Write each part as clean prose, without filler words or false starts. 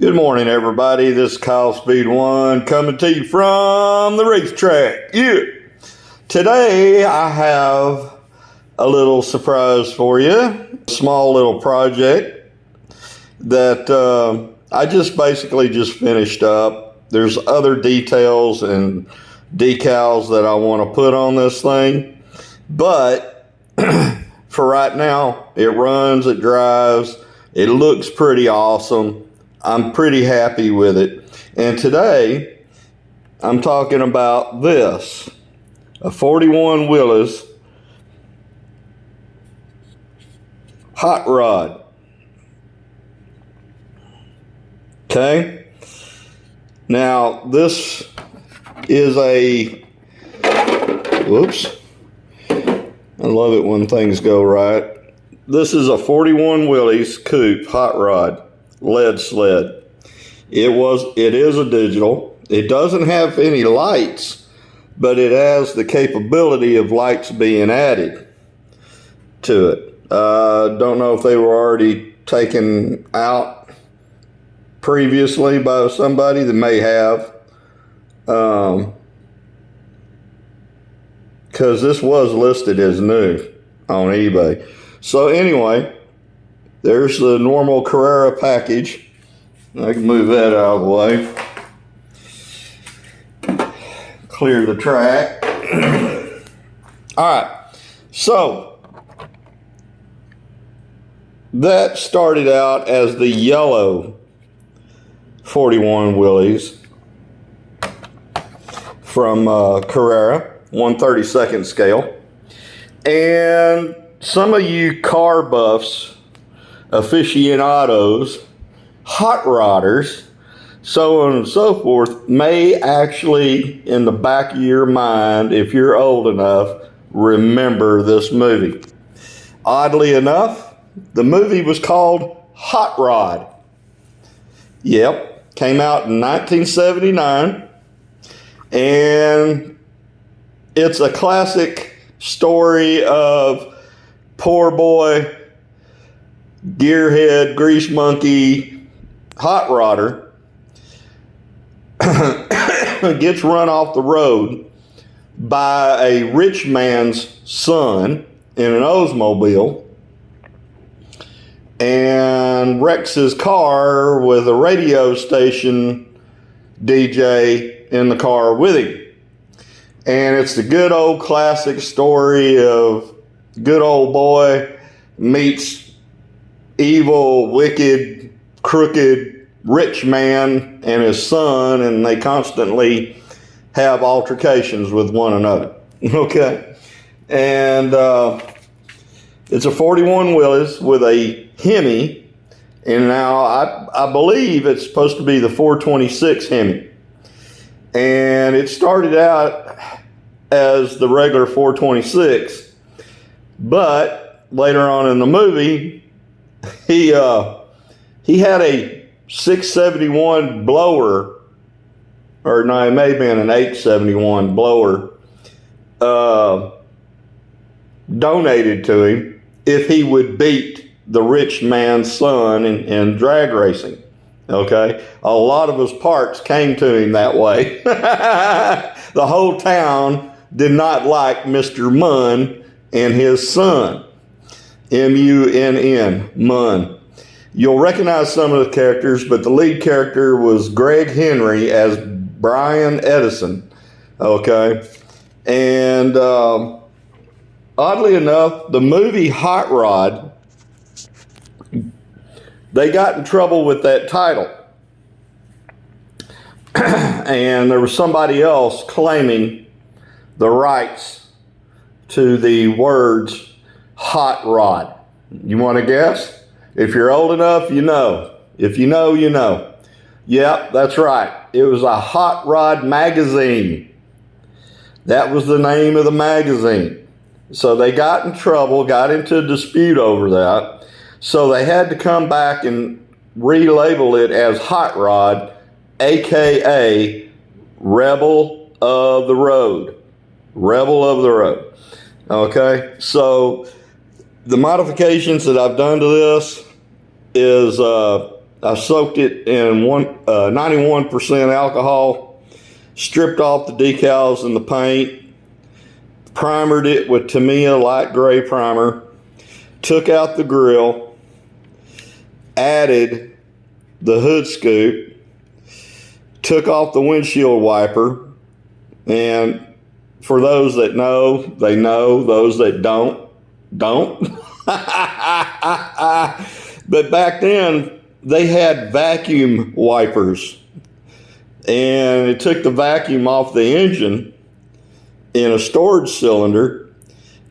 Good morning, everybody. This is Kyle Speed One coming to you from the racetrack. Yeah. Today I have a little surprise for you. Small little project that I just basically finished up. There's other details and decals that I want to put on this thing, but for right now, it runs, it drives, it looks pretty awesome. I'm pretty happy with it. And today, I'm talking about this, a 41 Willys HotRod. Okay? Now, this is a, whoops, I love it when things go right. This is a 41 Willys Coupe HotRod lead sled. It is a digital. It doesn't have any lights, but it has the capability of lights being added to it. Don't know if they were already taken out previously by somebody that may have, because this was listed as new on eBay. So anyway, there's the normal Carrera package. I can move that out of the way. Clear the track. All right. So that started out as the yellow 41 Willys from Carrera, 1/32 scale. And some of you car buffs, aficionados, hot rodders, so on and so forth, may actually, in the back of your mind, if you're old enough, remember this movie. Oddly enough, the movie was called HotRod. Yep, came out in 1979, and it's a classic story of poor boy, gearhead, grease monkey, hot rodder gets run off the road by a rich man's son in an Oldsmobile and wrecks his car with a radio station DJ in the car with him. And it's the good old classic story of good old boy meets evil, wicked, crooked, rich man and his son, and they constantly have altercations with one another. Okay? And it's a 41 Willys with a Hemi, and now I believe it's supposed to be the 426 Hemi. And it started out as the regular 426, but later on in the movie, he had a 671 blower, or no, it may have been an 871 blower, donated to him if he would beat the rich man's son in drag racing. Okay, a lot of his parts came to him that way. The whole town did not like Mr. Munn and his son. M-U-N-N, Munn. You'll recognize some of the characters, but the lead character was Greg Henry as Brian Edison. Okay, and oddly enough, the movie Hot Rod, they got in trouble with that title. And there was somebody else claiming the rights to the words Hot Rod. You want to guess? If you're old enough, you know. If you know, you know. Yep, that's right. It was a Hot Rod magazine. That was the name of the magazine. So they got in trouble, got into a dispute over that. So they had to come back and relabel it as Hot Rod, aka Rebel of the Road. Rebel of the Road. Okay, so the modifications that I've done to this is I soaked it in 91% alcohol, stripped off the decals and the paint, primered it with Tamiya light gray primer, took out the grill, added the hood scoop, took off the windshield wiper, and for those that know, they know. Those that don't. But back then, they had vacuum wipers, and it took the vacuum off the engine in a storage cylinder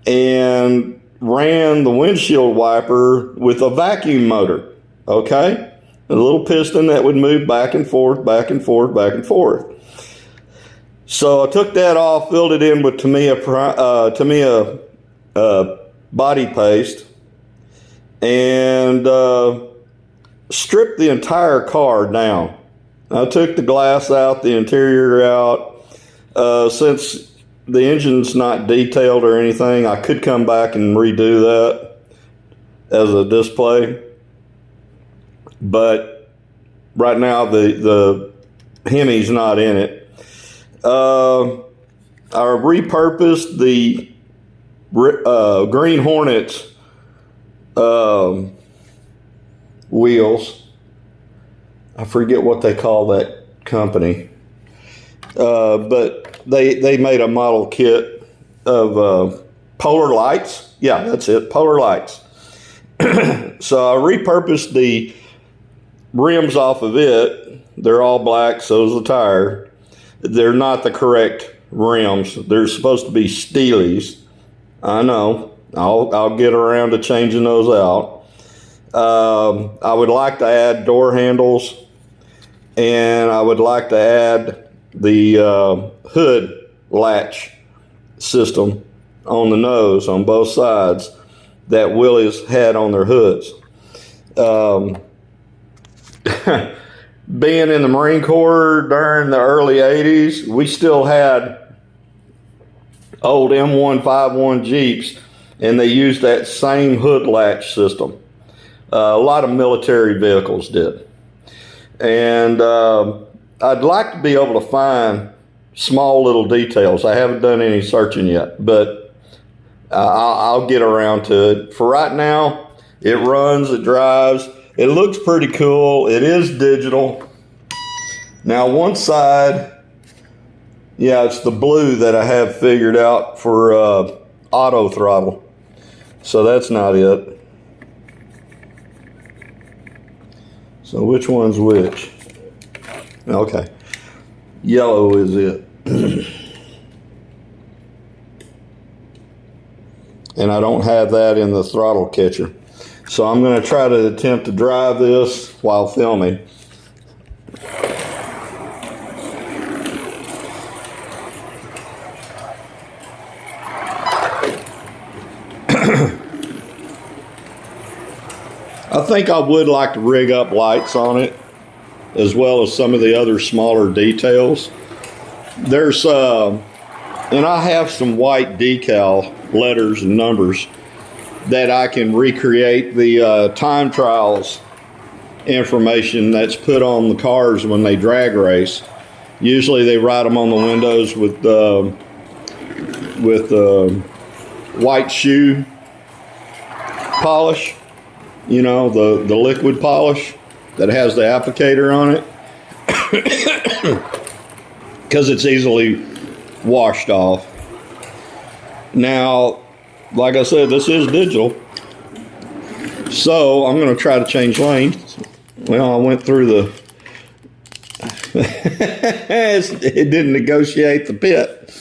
and ran the windshield wiper with a vacuum motor, okay? A little piston that would move back and forth, back and forth, back and forth. So I took that off, filled it in with Tamiya body paste, and stripped the entire car down. I took the glass out, the interior out. Since the engine's not detailed or anything, I could come back and redo that as a display. But right now the Hemi's not in it. I repurposed the Green Hornets wheels. I forget what they call that company. But they made a model kit of Polar Lights. Yeah, that's it, Polar Lights. So I repurposed the rims off of it. They're all black, so's the tire. They're not the correct rims. They're supposed to be Steelies. I know. I'll get around to changing those out. I would like to add door handles, and I would like to add the hood latch system on the nose on both sides that Willys had on their hoods. Being in the Marine Corps during the early 80s, we still had old M151 Jeeps, and they used that same hood latch system. A lot of military vehicles did. And I'd like to be able to find small little details. I haven't done any searching yet, but I'll get around to it. For right now, it runs, it drives. It looks pretty cool. It is digital. Now, one side, yeah, it's the blue that I have figured out for auto throttle. So that's not it. So which one's which? Okay. Yellow is it. And I don't have that in the throttle catcher. So I'm going to try to attempt to drive this while filming. I think I would like to rig up lights on it, as well as some of the other smaller details. There's, and I have some white decal letters and numbers that I can recreate the time trials information that's put on the cars when they drag race. Usually they write them on the windows with white shoe polish, you know, the liquid polish that has the applicator on it, because it's easily washed off. Now, like I said, this is digital, so I'm going to try to change lanes. Well, I went through the it didn't negotiate the pit.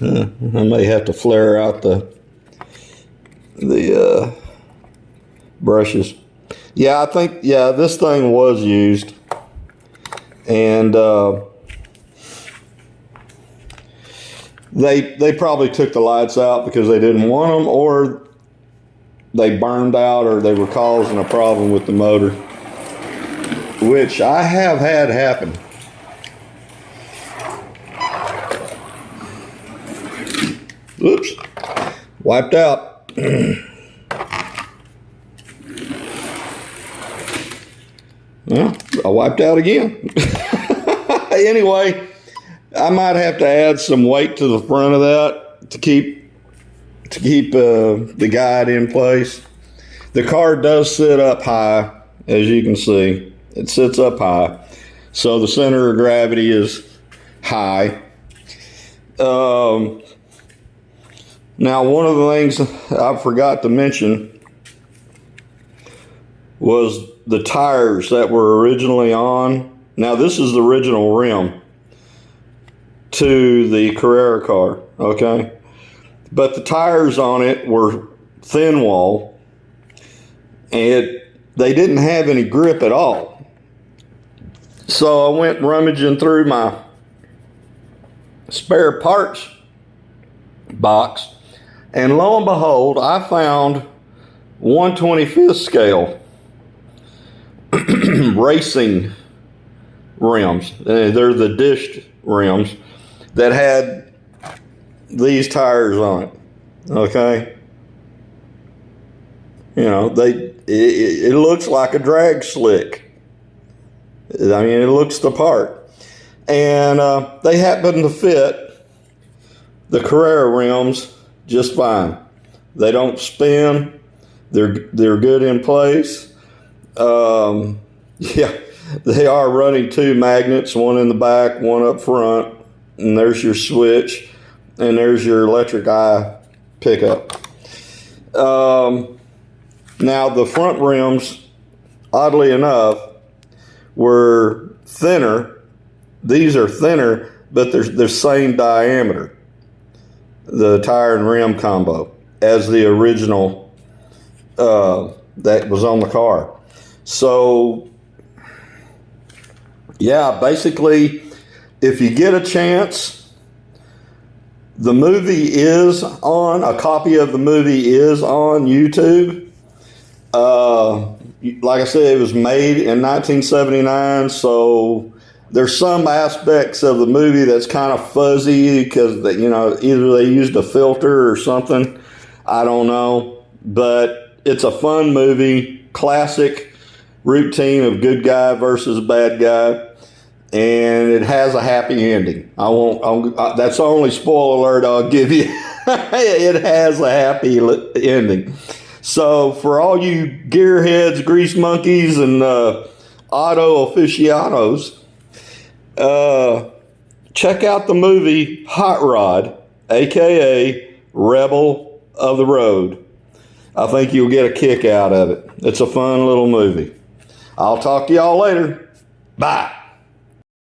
I may have to flare out the brushes. Yeah, I think, yeah, this thing was used, and they probably took the lights out because they didn't want them, or they burned out, or they were causing a problem with the motor, which I have had happen. Oops, wiped out. Well, I wiped out again. Anyway, I might have to add some weight to the front of that to keep the guide in place. The car does sit up high, as you can see. It sits up high, so the center of gravity is high. Now, one of the things I forgot to mention was the tires that were originally on. Now, this is the original rim to the Carrera car, okay? But the tires on it were thin wall, and they didn't have any grip at all. So I went rummaging through my spare parts box, and lo and behold, I found 1/25th scale racing rims. They're the dished rims that had these tires on it. Okay, you know, it looks like a drag slick. I mean, it looks the part, and they happen to fit the Carrera rims just fine. They don't spin. They're good in place. Yeah, they are running two magnets, one in the back, one up front, and there's your switch, and there's your electric eye pickup. Now, the front rims, oddly enough, were thinner. These are thinner, but they're the same diameter, the tire and rim combo, as the original that was on the car. So, yeah, basically, if you get a chance, the movie is on, a copy of the movie is on YouTube. Like I said, it was made in 1979, so there's some aspects of the movie that's kind of fuzzy because, you know, either they used a filter or something. I don't know. But it's a fun movie, classic routine of good guy versus bad guy, and it has a happy ending. That's the only spoiler alert I'll give you. It has a happy ending. So for all you gearheads, grease monkeys, and auto aficionados, check out the movie HotRod, aka Rebel of the Road. I think you'll get a kick out of it. It's a fun little movie. I'll talk to y'all later. Bye.